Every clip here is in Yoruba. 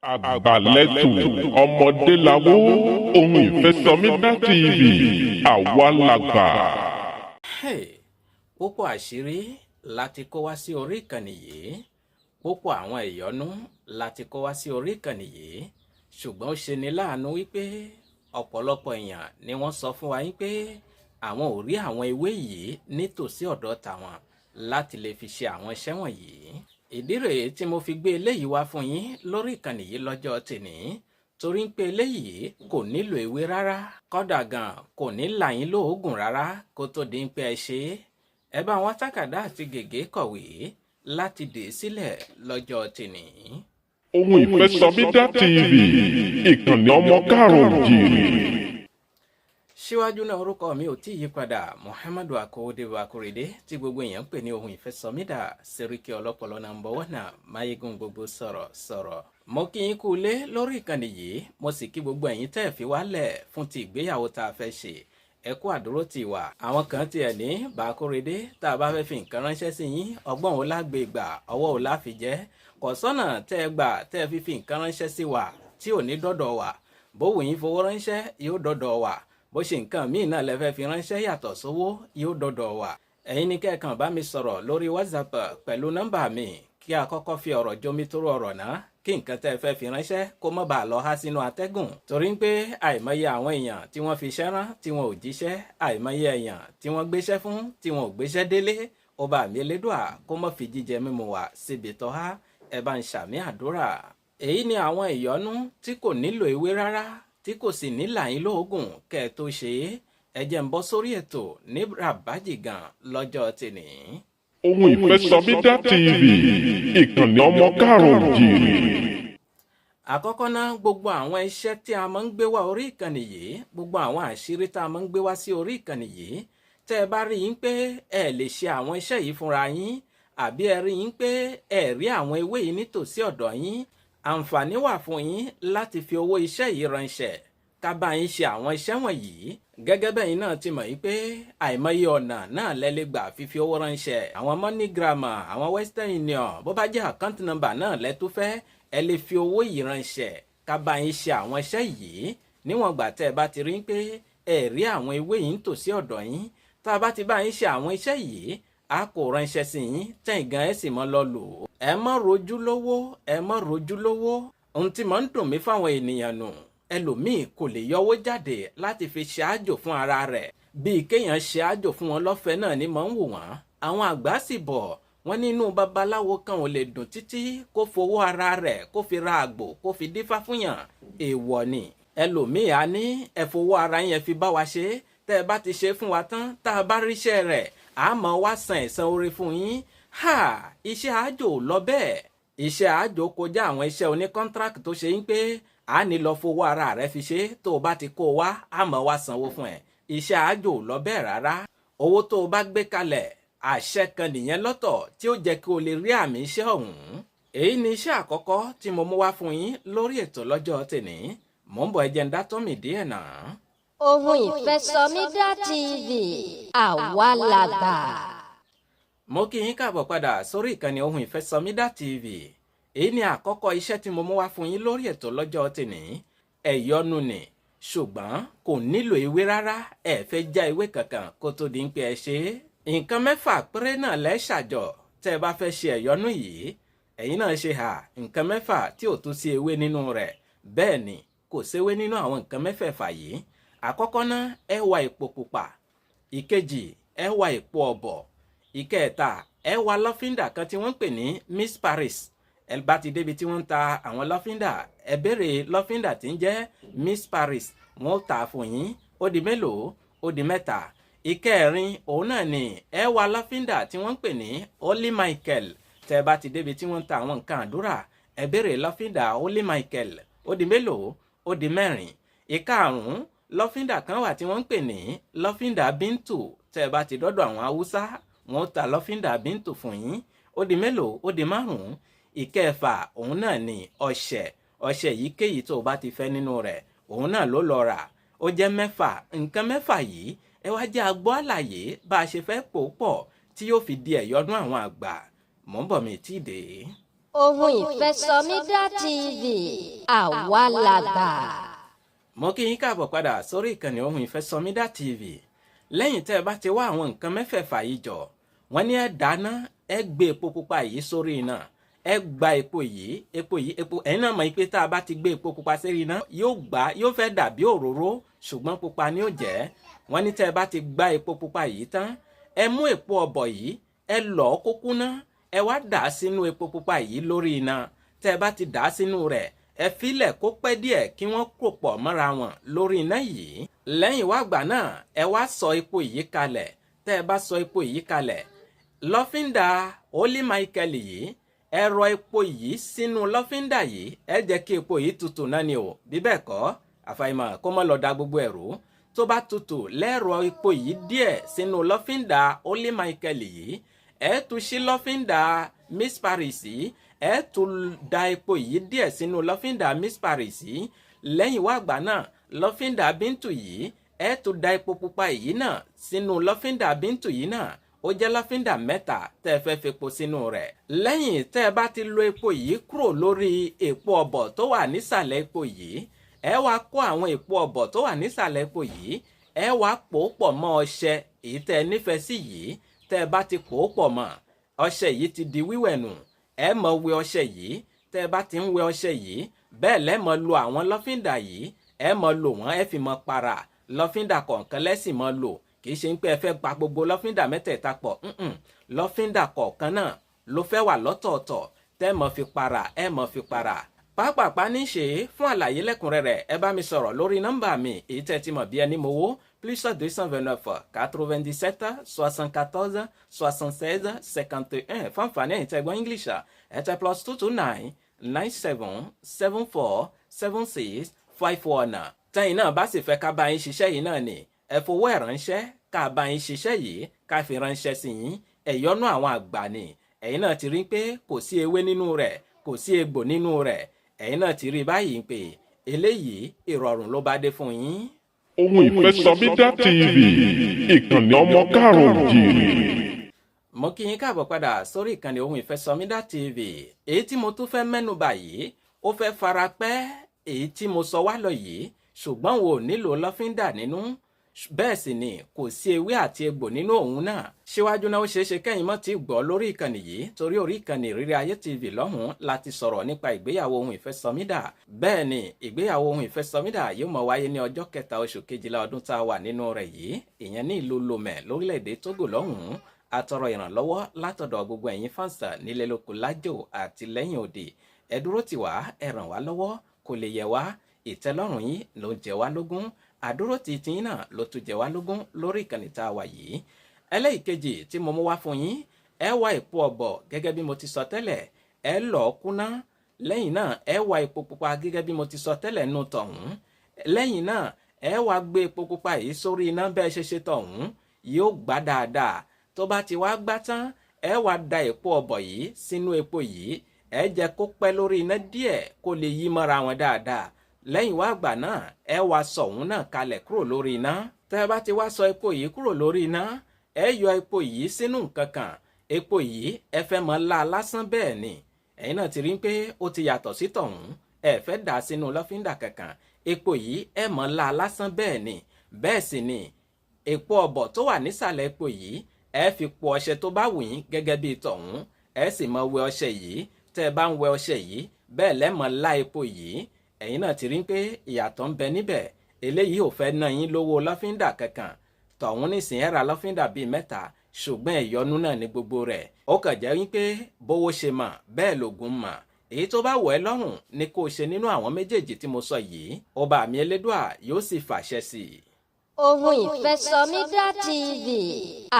Àgbàlẹ́tù ọmọdé lawó ohun ìfẹ́sọmídà TV àwa làgbà. Púpọ̀ àṣírí láti kó wá sí orí ìkànnì yìí, púpọ̀ àwọn ìyọnú láti kó wá sí orí ìkànnì yìí, ṣùgbọ́n ó ṣe ní láàánú wípé ọ̀pọ̀lọpọ̀ èèyàn ni wọ́n sọ fún wa wípé àwọn ò rí àwọn ewé yìí nítòsí ọ̀dọ̀ tàwọn láti lè fi ṣe àwọn iṣẹ́ wọ̀nyí. Ìdí rèé tí mo fi gbé eléyìí wá fún yín lórí ìkànnì yìí lọ́jọ́ tèní, torí pé eléyìí kò nílò ewé rárá, kódà gan kò ní là yín lóògùn rárá kó tó di pé ẹ ṣe é. Ẹ bá wọn tákàdá àti gègé kọ̀wé láti dè sílẹ̀ lọ́jọ́ tèní. Ohun ìfẹ́sọmídà TV ìkànnì ọmọ káàrọ̀-o-jíire. Síwájú náà orúkọ mi ò tí yí padà, Muhammadu Akówódé Akórèdé tí gbogbo èèyàn ń pè ní ohun ìfẹ́sọmídà, Sẹ́ríkì ọlọ́pọlọ nàmbọ̀ wọ́nà máyégún gbogbo sọ̀rọ̀. Mo kí yín kú ilé lórí ìkànnì yìí, mo sì kí gbogbo ẹ̀yin tẹ́ fi wálẹ̀ fún ti ìgbéyàwó tá a fẹ́ ṣe. Ẹ kú àdúró tì wá. Àwọn kan tiẹ̀ ní Bàkórèdé tá a bá fẹ́ fi nǹkan ránṣẹ́ sí yín, ọgbọ́n wo lágbè gbà, ọwọ́ wo la fi jẹ́. Kò sọ́nà tẹ́ ẹ gbà tẹ́ ẹ fi nǹkan ránṣẹ́ sí wa tí ò ní dọ́dọ̀ wa. Bó wù yín fowó ránṣẹ́ yóò dọ́dọ̀ wa. Bó ṣe nǹkan míì náà lẹ fẹ́ fi ránṣẹ́ yàtọ̀ sówó yóò dọ́dọ̀ wa. Ẹ̀yin ni kẹ́ẹ̀kan bá mi sọ̀rọ̀ lórí WhatsApp pẹ̀lú nọ́mbà mi kí a kọ́kọ́ fi ọ̀rọ̀ jomitoro ọ̀rọ̀ náà kí nǹkan tẹ́ fẹ́ fi ránṣẹ́ kó má bàa lọ há sínú atẹ́gùn. Torí pé àìmọye àwọn èèyàn tí wọ́n fi iṣẹ́ rán tí wọn ò jíṣẹ́, àìmọye èèyàn tí wọ́n gbéṣẹ́ fún tí wọn ò gbéṣẹ́ délé. Ọba mi Elédùà kó má fi jíjẹ mímu wá síbi tó há, ẹ bá ń ṣàmì àdúrà. Èyí ni àwọn ìyọnú tí kò nílò ewé rárá, tí kò sì ní là yín lóògùn kẹ́ ẹ tó ṣe é. Ẹ jẹ́ ń bọ́ sórí ètò ní ràbájì gan lọ́jọ́ tèní. Ohun ìfẹ́sọmídà TV ìkànnì ọmọ káàrọ̀-o-jíire. Àkọ́kọ́ náà, gbogbo àwọn iṣẹ́ tí a máa ń gbé wá orí ìkànnì yìí, gbogbo àwọn àṣírí tá a máa ń gbé wá sí orí ìkànnì yìí, tẹ́ ẹ bá rí yín pé ẹ lè ṣe àwọn iṣẹ́ yìí fúnra yín, àbí ẹ rí yín pé ẹ rí àwọn ewé yìí nítòsí ọ̀dọ̀ yín, àǹfààní wà fún yín láti fi owó iṣẹ́ yìí ránṣẹ́ ká bá yín ṣe àwọn iṣẹ́ wọ̀nyí. Gẹ́gẹ́ bẹ́yìn náà ti mọ̀ pé àìmọye ọ̀nà náà lẹ́lẹ́ gbà fífi owó ránṣẹ́. Àwọn MoneyGram, àwọn Western Union, bó bá jẹ́ account number náà lẹ́tú fẹ́, ẹ lè fi owó yìí ránṣẹ́ ká bá yín ṣe àwọn iṣẹ́ yìí. Níwọ̀n gbà tẹ́ ẹ bá ti rí pé ẹ rí àwọn ewé yìí nítòsí ọ̀dọ̀ yín, tá a bá ti bá yín ṣe àwọn iṣẹ́ yìí, a kò ránṣẹ́ sí yín tẹ́yìn gan ẹ sì mọ́ lọ lò ó. Ẹ má rojú lówó, ẹ má rojú lówó. Ohun tí máa ń dùn mí fáwọn ènìyàn nù, ẹlòmíì kò lè yọwó jáde láti fi ṣe àjò fún ara rẹ̀. Bíi kéèyàn ṣe àjò fún wọn lọ́fẹ̀ẹ́ náà ni máa ń wù wọ́n. Àwọn àgbà sì bọ̀ wọ́n nínú babaláwo kan ò lè dùn títí kó fowó ara rẹ̀ kó fi ra àgbò kó fi dífá fúnyàn. Èèwọ̀ ni. Ẹlòmíì á ní ẹ fowó ara yẹn fi bá wa ṣe, tẹ́ ẹ bá ti ṣe fún wa tán tá a bá ríṣẹ́ rẹ̀ a máa wá san ẹ̀san oore fún yín. Iṣẹ́ àjò lọ bẹ́ẹ̀. Iṣẹ́ àjò kọjá àwọn iṣẹ́ oní contract tó ṣe yín pé a ní lọ fowó ara rẹ̀ fi ṣe, tó o bá ti kó o wá a máa wá sanwó fún ẹ. Iṣẹ́ àjò lọ bẹ́ẹ̀ rárá. Owó tó o bá gbé kalẹ̀, àṣẹ kan nìyẹn lọ́tọ̀ tí ó jẹ́ kí o lè rí àmì iṣẹ́ ọ̀hún. Èyí ni iṣẹ́ àkọ́kọ́ tí mo mú wá fún yín lórí ètò lọ́jọ́ tèní. Mò ń bọ̀ ẹ jẹ́ ń dá tọ́mì díẹ̀ náà. Ohun ìfẹ́sọmídà TV àwa làgbà. Mo kí yín káàbọ̀ padà sórí ìkànnì ohun ìfẹ́sọmídà TV. Èyí ni àkọ́kọ́ iṣẹ́ tí mo mú wá fún yín lórí ètò lọ́jọ́ tèní. Ẹ̀yọnu ni, ṣùgbọ́n kò nílò ewé rárá. Ẹ fẹ́ já ewé kankan kó tó di pé ẹ ṣe é. Nǹkan mẹ́fà péré náà lẹ́ ṣàjọ tẹ́ ẹ bá fẹ́ ṣe ẹ̀yọnu yìí. Ẹ̀yin náà ṣe nǹkan mẹ́fà tí ò tún sí ewé nínú rẹ̀. Bẹ́ẹ̀ ni, kò séwé nínú àwọn nǹkan mẹ́fẹ̀ẹ̀fà yìí. Àkọ́kọ́ náà, ẹ wá epo pupa. Ìkejì, ẹ wá epo ọ̀bọ̀. Ìkẹta, ẹ wá lọ́fíńdà kan tí wọ́n ń pè ní Miss Paris. Ẹ bá ti débi tí wọ́n ń ta àwọn lọ́fíńdà, ẹ béèrè lọ́fíńdà tí ń jẹ́ Miss Paris, wọ́n ó tà fún yín. Ó di mélòó? Ó di mẹ́ta. Ìkẹrin, òun náà ni ẹ wá lọ́fíńdà tí wọ́n ń pè ní Holy Michael. Tẹ́ bá ti débi tí wọ́n ń ta àwọn nǹkan àdúrà, ẹ béèrè lọ́fíńdà Holy Michael. Ó di mélòó? Ó di mẹ́rin. Ìkarùn-ún, lọ́fíńdà kan wà tí wọ́n ń pè ní lọ́fíńdà bíntù. Tẹ́ bá ti dọ́dọ̀ àwọn Haúsá, wọ́n ta lọ́fíńdà bíntù fún yín. Ó di mélòó? Ó di márùn-ún. Ìkẹfà, òun náà ni ọṣẹ. Ọṣẹ yìí kéyìí tó bá ti fẹ́ nínú rẹ̀, òun náà ló lọ rà. Ó jẹ́ mẹ́fà. Nǹkan mẹ́fà yìí ẹ wá jẹ́ agbọ́ àlàyé bá a ṣe fẹ́ pò pọ̀ tí yóò fi di ẹ̀yọnú àwọn àgbà. Mò ń bọ̀ mi tí ì dé. Ohun ìfẹ́sọmídà TV àwa làgbà. Mo kí yín káàbọ̀ padà sórí ìkànnì Ohun Ìfẹ́ SOMIDA TV. Lẹ́yìn tẹ́ ẹ bá ti wá àwọn nǹkan mẹ́fẹ̀ẹ̀fà yìí jọ, wọ́n ní ẹ dáná, ẹ gbé epo pupa yìí sórí iná, ẹ gba epo ẹ̀yin náà mọ̀ pé tá a bá ti gbé epo pupa sórí iná yóò fẹ́ dàbí òróró ṣùgbọ́n pupa ni ó jẹ́. Wọ́n ní tẹ́ ẹ bá ti gba epo pupa yìí tán, ẹ mú epo ọ̀bọ̀ yìí, ẹ lọ̀ ọ́ kó kúná, ẹ wá dà á sínú epo pupa yìí lórí iná. Tẹ́ ẹ bá ti dà á sínú rẹ̀, ẹ filẹ̀ kó pẹ́ díẹ̀ kí wọ́n kó pọ̀ mọ́ra wọn lórí iná yìí. Lẹ́yìn wá gbà náà, ẹ wá sọ epo yìí kalẹ̀. Tẹ́ ẹ bá sọ epo yìí kalẹ̀, lọ́fíńdà Holy Michael yìí, ẹ rọ epo yìí sínú lọ́fíńdà yìí, ẹ jẹ́ kí epo yìí tutù náà ni o. Bí bẹ́ẹ̀ kọ́, àfàìmọ̀ kó má lọ da gbogbo ẹ̀rú. Tó bá tutù, lẹ́rọ epo yìí díẹ̀ sínú lọ́fíńdà Holy Michael yìí, ẹ tún ṣí lọ́fíńdà Miss Paris yìí, ẹ tún da epo yìí díẹ̀ sínú lọ́fíńdà Miss Paris yìí. Lẹ́yìn wá gbà náà, lọ́fíńdà Bíntù yìí, ẹ tún da epo pupa yìí náà sínú lọ́fíńdà Bíntù yìí náà. Ó jẹ́ lọ́fíńdà mẹ́ta tẹ́ ẹ fẹ́ fepo sínú rẹ̀. Lẹ́yìn tẹ́ ẹ bá ti lo epo yìí kúrò lórí epo ọ̀bọ̀ tó wà nísàlẹ̀ epo yìí, ẹ wá kó àwọn epo ọ̀bọ̀ tó wà nísàlẹ̀ epo yìí, ẹ wá pò ó pọ̀ mọ́ ọṣẹ èyí tẹ́ ẹ nífẹ̀ẹ́ sí yìí. Tẹ́ ẹ bá ti pò ó pọ̀ mọ́, ọṣẹ yìí ti di wíwẹ̀ nù. Ẹ mọ̀ wẹ ọṣẹ yìí. Tẹ́ ẹ bá ti ń wẹ ọṣẹ yìí, bẹ́ẹ̀ lẹ́ mọ̀ lo àwọn lọ́fíńdà yìí, ẹ mọ̀ lò wọ́n, ẹ fi mọ̀ para. Lọ́fíńdà kọ̀ọ̀kan lẹ́sìn mọ̀ lò. Kì í ṣe pé ẹ fẹ́ pa gbogbo lọ́fíńdà mẹ́tẹ̀ẹ̀ta pọ̀. Lọ́fíńdà kọ̀ọ̀kan náà ló fẹ́ wà lọ́tọ̀ọ̀tọ̀. Tẹ́ mọ̀ fi para, ẹ mọ̀ fi para. Pàápàá ní ṣe fún àlàyé lẹ́kùnrẹ́rẹ́, ẹ bá mi sọ̀rọ̀ lórí nọ́mbà mi èyí tẹ́ ti mọ̀ bí ẹni mowó +229 97 74 76 51 fún àǹfààní ẹ̀yin tẹ́ gbọ́ English ẹ tẹ +229 97 74 76 51. Tẹ́yìn náà bá sì fẹ́ ká bá yín ṣiṣẹ́ yìí náà ni ẹ fowó ẹ̀ ránṣẹ́ ká bá yín ṣiṣẹ́ yìí ká fi ránṣẹ́ sí yín. Ẹ̀yọ́nú àwọn àgbà ni ẹ̀yin náà ti rí pé kò sí ewé nínú rẹ̀, kò sí egbò nínú rẹ̀. Ẹ̀yin náà ti rí báyìí pé eléyìí ìrọ̀rùn ló bá dé fún yín. Ohun Ìfẹ́ SOMIDA TV, ìkànnì ọmọ káàrọ̀-o-jíire. Mo kí yín káàbọ̀ padà sórí ìkànnì Ohun Ìfẹ́ SOMIDA TV. Èyí tí mo tún fẹ́ mẹ́nu bà yìí, ó fẹ́ fara pẹ́ èyí tí mo sọ wá lọ yìí, ṣùgbọ́n wo nílò lọ́fíńdà nínú. Bẹ́ẹ̀ sì ni kò sí ewé àti egbò nínú òun náà. Síwájú náà ó ṣeéṣe kẹ́yìn mọ́ ti gbọ́ lórí ìkànnì yìí, torí orí ìkànnì Ìrírí Ayé TV lọ́hùn láti sọ̀rọ̀ nípa ìgbéyàwó Ohun Ìfẹ́ SOMIDA. Bẹ́ẹ̀ ni ìgbéyàwó Ohun Ìfẹ́ SOMIDA yóò máa wáyé ní ọjọ́ 3 oṣù kejìlá ọdún tá a wà nínú rẹ̀ yìí, ìyẹn ní ìlú Lomé lórílẹ̀‐èdè Togo lọ́hùn. Atọrọ ìrànlọ́wọ́ látọ̀dọ̀ gbogbo ẹ̀yin fáǹsà nílé lóko lájò àti lẹ́yìn òde. Ẹ dúró tì wá, ẹ ràn wá lọ́wọ́, kò lè yẹ wá. Ìtẹ́lọ́rùn yín ló jẹ wá lógún, àdúró ti tiyín náà ló tún jẹ wá lógún lórí ìkànnì tá a wà yìí. Ẹlẹ́ìkejì tí mo mú wá fún yín, ẹ wá epo ọ̀bọ̀ gẹ́gẹ́ bí mo ti sọ tẹ́lẹ̀, ẹ lọ̀ ọ́ kúná. Lẹ́yìn náà ẹ wá epo pupa gẹ́gẹ́ bí mo ti sọ tẹ́lẹ̀ nù tọ̀hún. Lẹ́yìn náà ẹ wá gbé epo pupa yìí sórí iná bẹ́ẹ̀ ṣe tọ̀hún, yóò gbá dáadáa. Tó bá ti wá gbá tán, ẹ wá da epo ọ̀bọ̀ yìí sínú epo yìí, ẹ jẹ́ kó pẹ́ lórí iná díẹ̀ kó lè yí mọ́ra wọn dáadáa. Lẹ́yìn wá gbà náà, ẹ wá sọ òun náà kalẹ̀ kúrò lórí iná. Tẹ́ ẹ bá ti wá sọ epo yìí kúrò lórí iná, ẹ yọ epo yìí sínú nǹkan kan. Epo yìí ẹ fẹ́ mọ́ la lásán bẹ́ẹ̀ ni. Ẹ̀yin náà ti rí pé ó ti yàtọ̀ sí tọ̀hún. Ẹ fẹ́ dà sínú lọ́fíńdà kankan. Epo yìí ẹ mọ́ la lásán bẹ́ẹ̀ ni. Bẹ́ẹ̀ sì ni epo ọ̀bọ̀ tó wà nísàlẹ̀ epo yìí, ẹ fi po ọṣẹ tó bá wù yín gẹ́gẹ́ bí tọ̀hún. Ẹ sì mọ́ wẹ ọṣẹ yìí. Tẹ́ ẹ bá ń wẹ ọṣẹ yìí, bẹ́ẹ̀ lẹ́ mọ́ la epo yìí. Ẹ̀yin náà ti rí pé ìyàtọ̀ ń bẹ níbẹ̀. Eléyìí ò fẹ́ ná yín lówó lọ́fíńdà kankan. Tọ̀hún nísìnyí ẹ ra lọ́fíńdà bíi 3, ṣùgbọ́n ìyọnu náà ní gbogbo rẹ̀. Ó kàn jẹ́ wípé bówó ṣe mọ̀ bẹ́ẹ̀ lògùn mọ̀. Èyí tó bá wọ̀ ẹ́ lọ́rùn ni kó o ṣe nínú àwọn méjèèjì tí mo sọ yìí. Ọba mi Elédùà yóò sì fàṣẹ sí i. Ohun Ìfẹ́ SOMIDA TV,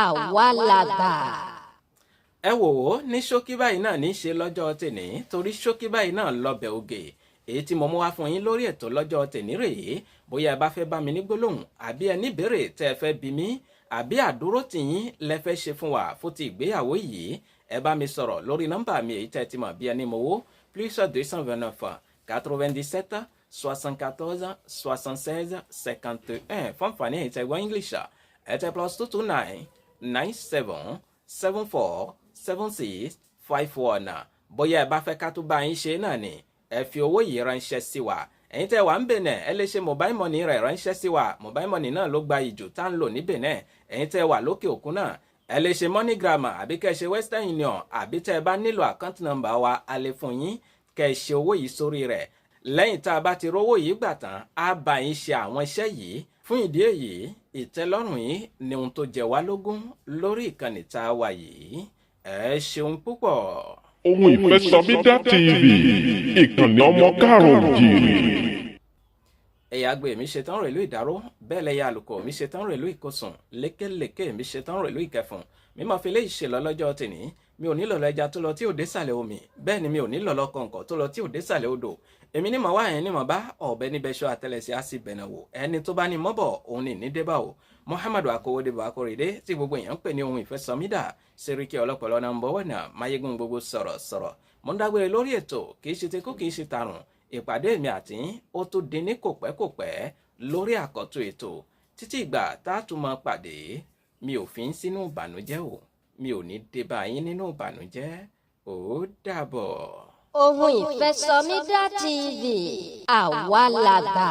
àwa làgbà. Ẹ wò ó ní ṣókí báyìí náà ní í ṣe lọ́jọ́ tèní, torí ṣókí báyìí náà lọ́bẹ̀ oge. Èyí tí mo mú wá fún yín lórí ètò lọ́jọ́ tèní rèé. Bóyá ẹ bá fẹ́ bá mi ní gbólóhùn àbí ẹ ní ìbéèrè tẹ́ ẹ fẹ́ bi mí àbí àdúró tìyín lẹ fẹ́ ṣe fún wa fún ti ìgbéyàwó yìí, ẹ bá mi sọ̀rọ̀ lórí nọ́mbà mi èyí tẹ́ ti mọ̀ bí ẹni mowó +229 97 74 76 51 fún àǹfààní èyí tẹ́ gbọ́ English ẹ tẹ +229 97 74 76 51. Bóyá ẹ bá fẹ́ ká tó bá yín ṣe náà ni ẹ fi owó yìí ránṣẹ́ sí wa. Ẹ̀yin tẹ́ wà ń Benin ẹ lè ṣe mobile money rẹ̀ ránṣẹ́ sí wa. Mobile money náà ló gba ìjò tá ń lò ní Benin. Ẹ̀yin tẹ́ wà lókè òkun náà ẹ lè ṣe MoneyGram àbí kẹ́ ṣe Western Union àbí tẹ́ bá nílò account number wa a lè fún yín kẹ́ ṣe owó yìí sórí rẹ̀. Lẹ́yìn tá a bá ti rówó yìí gbà tán á bá yín ṣe àwọn iṣẹ́ yìí. Fún ìdí èyí ìtẹ́lọ́rùn yìí ni ohun tó jẹ wá lógún lórí ìkànnì tá a wà yìí. Ẹ ṣeun púpọ̀. Ohun ìfẹ́ SOMIDA TV ìkànnì ọmọ káàrọ̀-o-jíire. Ẹ̀yà àgbẹ̀ mi ṣetán rèlú ìdáró bẹ́ẹ̀ lẹ́yà àlùkò mi ṣetán rèlú ìkọsùn lékèlékè mi ṣetán rèlú ìkẹfùn mi máa fi lé ìṣèlọ lọ́jọ́ tèní mi ò nílò lẹ́ja tó lọ tí ò dé sàlẹ̀ omi bẹ́ẹ̀ ni mi ò nílò lọ́kọ̀ǹkọ̀ tó lọ tí ò dé sàlẹ̀ odò èmi ní mọ̀ wá ẹ̀yìn ní mọ̀ bá ọ̀bẹ níbẹ̀ ṣọ́ àtẹlẹsẹ̀ á sì bẹ̀nà wò ẹni tó bá ní mọ́bọ̀ òun ní débà o Muhammadu Akówódébọ̀ Akóredé tí gbogbo èèyàn ń pè ní ohun ìfẹ́ SOMIDA Sẹ́ríkì ọlọ́pọ̀lọ́ náà ń bọ̀ wọ̀nà máyégún gbogbo sọ̀rọ̀ mo ń dágbére lórí ètò kì í ṣe tekú kì í ṣe tarùn ìpàdé mi àti ó tún di ní kòpẹ́kòpẹ́ lórí àkọ́tún ètò títí ìgbà tá a tún máa pàdé mi ò fi ń sínú ìbànújẹ́ o mi ò ní dé bá yín nínú ìbànújẹ́ ó dàbọ̀. Ohun ìfẹ́ SOMIDA TV àwa làgbà.